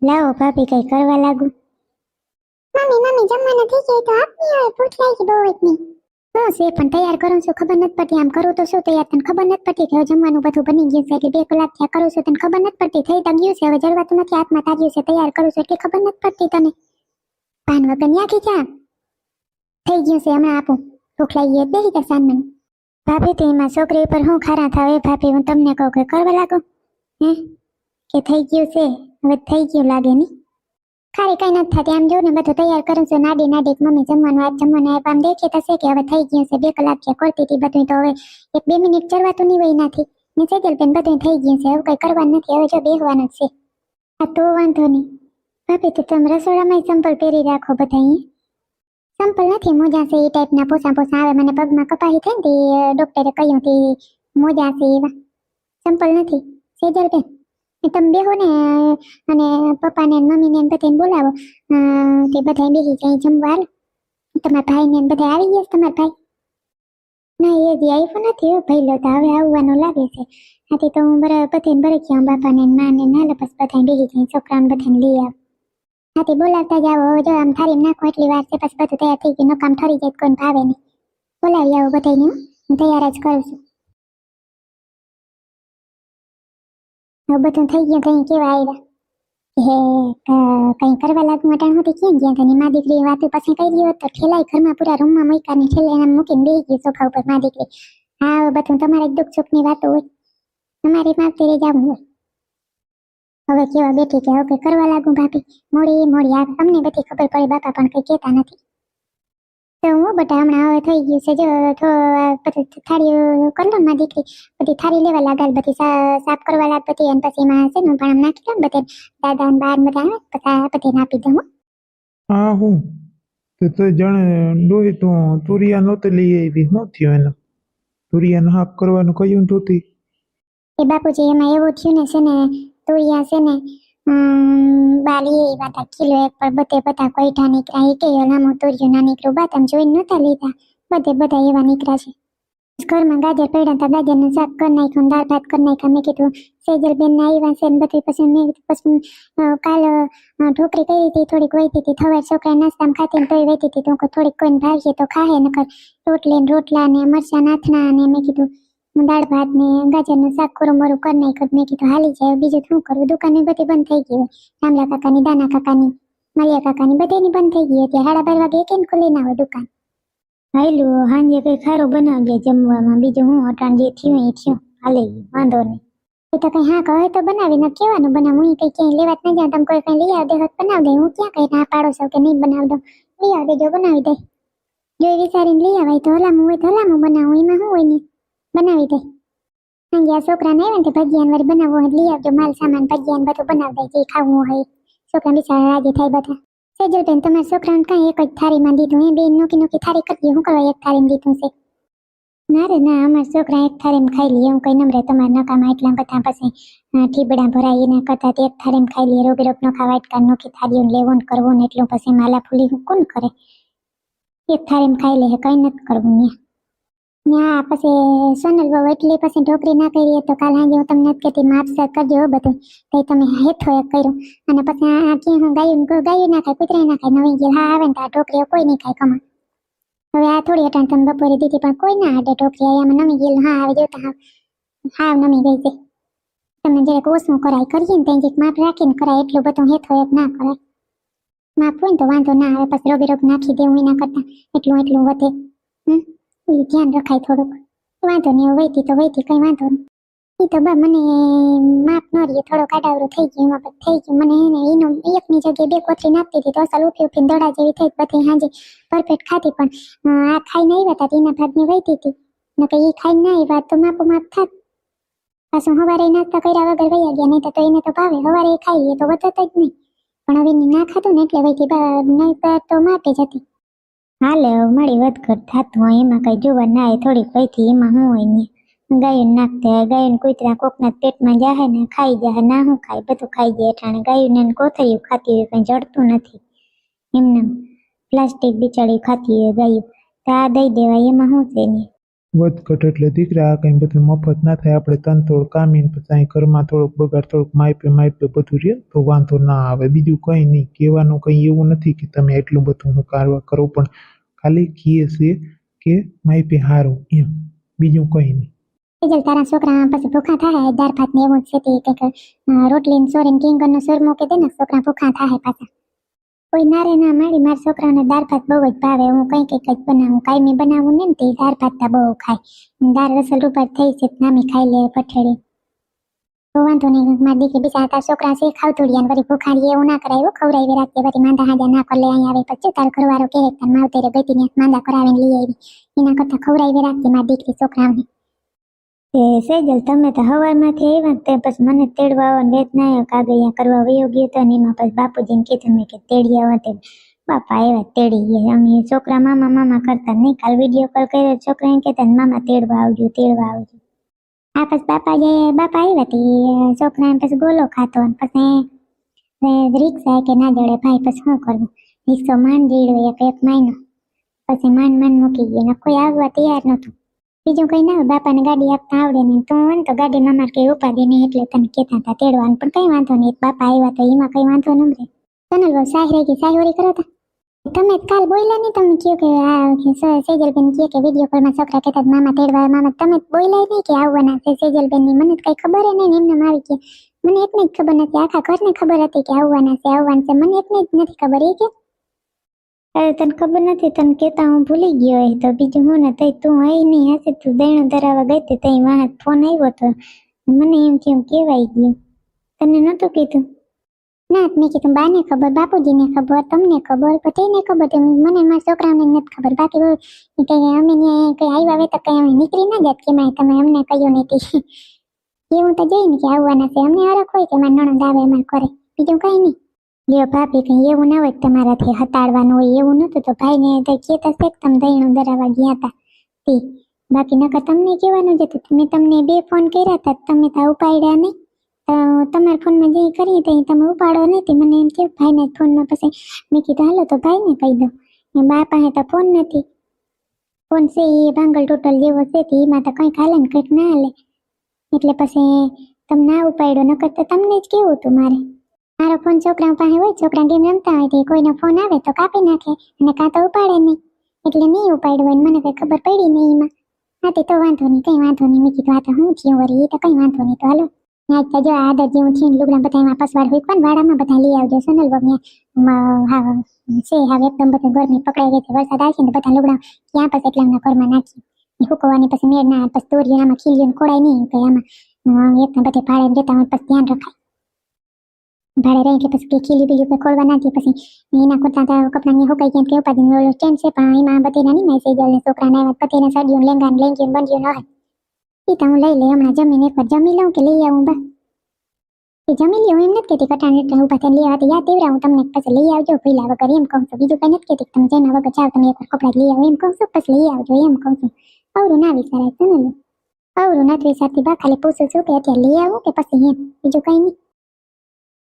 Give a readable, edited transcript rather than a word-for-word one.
લાવો ભાભી કઈ કરવા લાગુ. મમ્મી જમવાનું થઈ જાય તો આપની હવે ભૂખ લાગી બહુ જ નહીં. હું છે પણ તૈયાર કરું છું ખબર નથી પડતી. આમ કરું તો શું તૈયાર તને ખબર નથી પડતી કે હવે જમવાનું બધું બની ગયું છે એટલે 2 કલાક થયા કરું છું તને ખબર નથી પડતી. થઈ તો ગયું છે હવે જરવાતું નથી હાથમાં તાર્યું છે તૈયાર કરું છું એટલે ખબર નથી પડતી તને. પાન વગર ન્યાખી ચા થઈ ગયું છે હમણાં આપું. ભૂખ લાગી એટલે બેહી જા સાંજમાં. ભાભી તો એમાં છોકરી ઉપર હું ખારા થાવ એ ભાભી હું તમને કહું કે કરવા લાગો હે કે થઈ ગયું છે હવે થઈ ગયું લાગે નહીં. ખારી કઈ નથી થતી આમ જો ને બધું તૈયાર કરું છું નાડી મમ્મી જમવાનું આજ જમવાનું આપ આમ દેખી થશે કે હવે થઈ ગયું છે 2 કલાક છે કરતી હતી બધું તો હવે 1-2 મિનિટ ચડવાતું નહીં હોય એનાથી ને સેજલ બેન બધું થઈ ગયું છે હવે કઈ કરવાનું નથી હવે જો બેહવાનું જ છે. આ તો વાંધો નહીં ભાભી તો તમે રસોડામાં સંપલ પહેરી રાખો બધા અહીંયા. સંપલ નથી મોજા છે એ ટાઈપના પોસા આવે મને પગમાં કપાહી થઈ ને તે ડોક્ટરે કહ્યું તે મોજા છે એવા સંપલ નથી. સેજલ બેન તમે બેહો ને અને પપ્પાને મમ્મીને બધાને બોલાવો તે બધા બેસી જાય જમવા. તમારા ભાઈને બધા આવી ગયા તમારા ભાઈ? ના એ હજી આવ્યો નથી ભાઈ લો તો હવે આવવાનું લાગે છે. આથી તો હું બધાને બરક્યા બાપાને માને નાલે બસ બધા બેસી જાય છોકરાઓને બધાને લઈ આવ. આથી બોલાવતા જાઓ હવે જો આમ થારી નાખો એટલી વાર છે પછી બધું તૈયાર થઈ ગયું નકામ ઠરી જાય કોઈને ભાવે નહીં. બોલાવી આવો બધાને હું તૈયાર જ કરું છું. હવે બધું થઈ ગયું કઈ કેવા આવ્યા કઈ કરવા લાગુ અટાણ હતી ક્યાં ગયા હતા મા દીકરી વાતું પછી કરી લ્યો તો ઠેલાઈ ઘરમાં પૂરા રૂમમાં મૂક્યા ને ઠેલે એના મૂકીને બેસી ગઈ સોફા ઉપર મા દીકરી. હા બધું તમારે દુઃખ સુખની વાતો હોય તમારે માગતી રહી જવું હોય. હવે કેવા બેઠી કે હવે કરવા લાગુ ભાભી મોડી આવે અમને બધી ખબર પડે બાપા પણ કઈ કહેતા નથી. તો હું બટા હમણાં હવે થઈ ગયું છે જો બધું થાળી કરી લો માં દીકરી બધી થાળી લેવા લાગાલ બધી સાફ કરવા લાગ બધી અને પછી એમાં છે ને પણ આમ નાખી દઉં બધે દાદા ને બાર બધા આવે પછી બધે નાપી દઉં. હા હું તો જાણે ડોહી તો તુરિયા નહોતી લઈ આવી શું થયું એને તુરિયાને હાફ કરવાનું કહ્યું તોતી એ બાપુજી એમાં એવું થયું ને છે ને તુરિયા છે ને બાલી એ વાતા કિલો એક પર બધે બધા કોઈઠા નીકળ્યા એક લાંબુ તુરિયું ના નીકળ્યું બા તમે જોઈને નહોતા લીધા બધા એવા નીકળ્યા છે. ઘરમાં ગાજર પડ્યા હતા ગાજરનું શાક કરી નાખ્યું દાળ ભાત કરી નાખ્યા. મેં કીધું સેજલ બેન ને આવ્યા છે ને બધી પછી મેં પછી કાલ ઢોકળી કરી હતી થોડીક વહીતી હતી થવાર છોકરા નાસ્તામાં ખાતી ને તોય વહીતી હતી તો થોડીક કોઈને ભાવશે તો ખાહે નકર રોટલી ને રોટલા ને મરચા નાથના અને મેં કીધું દાળ ભાત ને ગાજરનું શાક કોરું મોરું કરી નાખ્યું. મેં કીધું હાલી જાય બીજું શું કરવું દુકાન બધી બંધ થઈ ગઈ હોય રામલા કાકાની દાના કાકાની માલિયા કાકાની બધીની બંધ થઈ ગઈ હતી 12:30 વાગે એક ખુલ્લી ના હોય દુકાન. હાલું હાંજે કઈ ખારું બનાવજે જમવામાં બીજું હું અટાણ જે થયું એ થયું હાલે વાંધો નહીં. એ તો કઈ હા કહે તો બનાવી ને કેવાનું બનાવું હું કઈ ક્યાંય લેવા જ ન જાઉં તમે કોઈ કઈ લઈ આવ દે બનાવ દે હું ક્યાં કઈ ના પાડો છો કે નહીં બનાવ દઉં લઈ આવ દેજો બનાવી દે જો વિચારીને લઈ આવાય તો હલામું હોય તો હલામું બનાવું એમાં શું હોય ને બનાવી દે. સાંજે આ છોકરાને આવ્યા ને ભજીયાન વાળી બનાવવું હોય લઈ આવજો માલ સામાન ભજીયાન બધું બનાવી દે જે ખાવું હોય છોકરા બિચારા રાજી થાય બધા. સેજલ બેન તમારા છોકરાને કઈ એક જ થાળીમાં દીધું એ બેન નોકી થાળી કરી હું કરવા એક થાળીમાં દીધું છે? ના રે ના અમારા છોકરા એક થાળીમાં ખાઈ લઈએ હું કઈ નમરે તમારા નકામાં એટલા બધા પછી ઠીબડા ભરાય એના કરતા એક થાળીમાં ખાઈ લઈએ રોગ ન ખાવા વાટકા નોખી થાળીઓ લેવો ને કરવો ને એટલું પછી માલા ફૂલી હું કોણ કરે એક થાળીમાં ખાઈ લે કઈ નથી કરવું ત્યાં પછી સોનલ બહુ એટલી પછી ઢોકરી ના કરી તો કાલ સાંજે હું તમને નથી કહેતી માપસર કરજો બધું કઈ તમે હેઠો એક કર્યું અને પછી આ ક્યાં હું ગાયું ના ખાય કૂતરા ના ખાય નવી ગયેલ હા આવે ને તો આ ઢોકરીઓ કોઈ નહીં ખાય કમા. હવે આ થોડી અટાણ તમે બપોરે દીધી પણ કોઈ ના હાડે ઢોકરી આમાં નમી ગયેલ હા આવે જોતા હાવ નમી ગઈ છે. તમે જરાક ઓછું કરાય કરીએ ને ત્યાં માપ રાખીને કરાય એટલું બધું હેઠો એક ના કરાય માપ હોય ને તો વાંધો ના આવે પછી રોગ નાખી દેવું એના કરતા એટલું વધે ધ્યાન રખાય થોડુંક વાંધો નહીં વહીતી તો વહીતી કઈ વાંધો નહીં. એ તો બા મને માપ ન રહીએ થોડોક આડાવડું થઈ ગયું એમાં થઈ ગયું મને એને એનો એકની જગ્યાએ 2 કોથળી નાખતી હતી તો અસલ ઉપી દડા જેવી થઈ બધી હાજે પરફેક્ટ ખાતી પણ આ ખાઈને આવ્યા હતા એના ભાગની વહીતી હતી ને કે એ ખાઈને ના આવ્યા તો માપ થાત પાછું સવારે નાસ્તા કર્યા વગર વૈયા ગયા નહીં તો એને તો ભાવે સવારે ખાઈએ તો વધત જ નહીં પણ હવે ના ખાતું ને એટલે વહીતી નહીં તો માપે જ હતી. હાલે મારી વધઘટ થતું હોય એમાં કઈ જોવા ના આવે થોડીક વહીથી એમાં શું હોય ને ગાયું નાખતે ગાયું કૂતરા કોકના પેટમાં જાહે ને ખાઈ જાહે ના શું ખાય બધું ખાઈ જાય અટાણે ગાયું ને કોથળીયું ખાતી હોય કઈ જડતું નથી એમને પ્લાસ્ટિક બિચારી ખાતી હોય ગાયું તો આ દઈ દેવાય એમાં શું છે ને વધઘટ એટલે દીકરા આ કંઈ બધું મફત ના થાય, આપણે તનતોડ કામીને પછી અહીં ઘરમાં થોડોક બગાડ થોડુંક માપે બધું રહે તો વાંધો ના આવે. બીજું કંઈ નહીં, કહેવાનું કંઈ એવું નથી કે તમે એટલું બધું હું કારવા કરો, પણ ખાલી કહીએ છે કે માપે સારું એમ, બીજું કંઈ નહીં. સેજલ તારા છોકરા પછી ભૂખા થાય, દાળ ભાત ને એવું જ છે તે કંઈક રોટલી ને સોરે ને કિંગર નો સોર મૂકી દે ને, છોકરા ભૂખા થાય પાછા. કોઈ નારે ના મારી, મારા છોકરાઓને દાળ ભાત બહુ જ ભાવે. હું કંઈક બનાવું, કાયમી બનાવું ને તે દાળ ભાત તા બહુ ખાય. દાળ રસલ રૂપાર થઈ છે નામી ખાઈ લે પઠેડી તો વાંધો નહીં. મારી દીકરી બિચારા તારા છોકરા છે ખાવતોડિયા વળી ભૂખાડી એવું ના કરાય, ખવડાવી રાખીએ વળી માંદા હાજા ના કર લે અહીં આવે પછી તાર ઘરવાળો કહે તાર માવતરે ગઈ ને માંદા કરાવીને લઈ આવી, એના કરતા ખવડાવી રાખીએ મારી દીકરી છોકરાઓને. સેજલ તમે તો હવારમાંથી આવ્યા તે પછી મને તેડવા આવવાનું વેત ના આવ્યો, કાગળિયા કરવા વયો ગયો તો ને એમાં પછી બાપુજીને કીધું મેં કે તેડી આવો તે બાપા આવ્યા તેડી ગયા. અમે છોકરા મામા મામા કરતા નહીં, કાલ વિડીયો કોલ કર્યો છોકરા એમ કહેતા મામા તેડવા આવજો તેડવા આવજો. આ પછી બાપા આવ્યા તે છોકરા પછી ગોલો ખાતો અને પછી રિક્ષા કે ના જડે ભાઈ પછી શું કરવું, રિક્ષો માંડ રેડ્યો એક મહિનો પછી માંડ મૂકી ગયો ને કોઈ આવવા તૈયાર નહોતું. બીજું કઈ ના હોય, બાપાને ગાડી આપતા આવડે નહીં તો હોય ને તો ગાડીમાં મારે કઈ ઉપાધિ નહીં એટલે તને કહેતા હતા તેડવાનું, પણ કઈ વાંધો નહીં, બાપા આવ્યા તો એમાં કઈ વાંધો ન રહે. સોનલ સાહી રહી ગઈ સાહીવરી કરો તા તમે કાલ બોલ્યા નહીં, તમે કહ્યું કે આ સેજલબેન કહે કે વિડીયો કોલમાં છોકરા કહેતા મામા તેડવા મામા, તમે બોલ્યા નહીં કે આવવાના છે સેજલબેન ની, મને કઈ ખબર નહીં એમને આવી કે મને એકને જ ખબર નથી, આખા ઘરને ખબર હતી કે આવવાના છે, મને એકને જ નથી ખબર. એ કે તને ખબર નથી, તને કેતા હું ભૂલી ગયો હોય તો બીજું હું ને તઈ તું આવી નહીં હશે, તું દૈણું ધરાવવા ગઈ હતી તઈ વાહ ફોન આવ્યો તો મને એમ થયું કેવાઈ ગયું, તને નહોતું કીધું? ના મેં કીધું બાને ખબર, બાપુજીને ખબર, તમને ખબર, પતિને ખબર, મને મારા છોકરાઓને નથી ખબર. બાકી કઈ અમે કઈ આવ્યા હોય તો કઈ અમે નીકળી ના જાત કે તમે અમને કહ્યું નથી એવું તો જોઈ ને કે આવવાના છે, અમને હરખ હોય કે મારા નણંદ આવે અમારે કરે, બીજું કઈ નહીં. લ્યો ભાભી કઈ એવું ના હોય તમારાથી હતાડવાનું હોય એવું નતું તો ભાઈને કઈ કહેતા છે કે તમે દહીણું ધરાવવા ગયા હતા તે, બાકી નકર તમને કહેવાનું જ હતું. મેં તમને 2 ફોન કર્યા હતા તમે તો ઉપાડ્યા નહીં, તો તમારા ફોનમાં જે કરીએ તો તમે ઉપાડો નથી, મને એમ થયું ભાઈના ફોનમાં. પછી મેં કીધું હાલો તો ભાઈને કહી દો, બા પાસે તો ફોન નથી, ફોન છે એ ભાંગલ ટોટલ જેવો છે તે એમાં તો કંઈક હાલે ને કંઈક ના હાલે, એટલે પછી તમે ના ઉપાડ્યો, નકર તો તમને જ કેવું હતું. મારો ફોન છોકરા પાસે હોય, છોકરા ગેમ રમતા હોય તો કોઈનો ફોન આવે તો કાપી નાખે અને કાં તો ઉપાડે નહીં, એટલે નહીં ઉપાડ્યો હોય મને કઈ ખબર પડી નહીં એમાં. હા તે તો વાંધો નહીં, કઈ વાંધો નહીં. મેં કીધું આ તો હું થયું વળી, એ તો કઈ વાંધો નહીં. તો હાલો આજ તો જો આદત જેવું છે લુગડા બધા એમાં પસવાર હોય કોણ વાડામાં બધા લઈ આવજો સોનલ બગને. હા છે હવે એકદમ બધા ગરમી પકડાઈ ગઈ છે, વરસાદ આવશે ને બધા લુગડા ક્યાં પછી એટલે એમના ઘરમાં નાખી હુકવાની પછી મેળ ના પછી તોરીઓ આમાં ખીલ્યું ખોડાય નહીં કે આમાં એકદમ બધે ભાડે જતા હોય પછી ધ્યાન રખાય, ભાડે રહી એટલે પછી ખીલી બીલી ખોલવા નાખી પછી એના કરતા કપડાં હુકાઈ ગયા કે ઉપાધિ ઓલો સ્ટેન્ડ છે પણ એમાં બધી નહીં મેં સેજલ ને છોકરાને આવ્યા પતિને સડીયું લેંગા લેંગી બંધ્યું ન હોય એ તો હું લઈ લે હમણાં જમીને એકવાર જમી લઉં કે લઈ આવું બા એ જમી લ્યો એમ નથી કહેતી કટાણ એટલે ઉભા થઈને લઈ આવતી યાદ તેવડા હું તમને પછી લઈ આવજો ભૂલા વગર એમ કહું છું, બીજું કઈ નથી કહેતી તમે જેના વગર ચાવ તમે એકવાર કપડાં લઈ આવો એમ કહું છું, પછી લઈ આવજો એમ કહું છું. અવરું ના વિચારાય છે ને, અવરું નથી વિચારતી બા, ખાલી પૂછું છું કે અત્યારે લઈ આવું કે પછી એમ, બીજું કઈ નહીં.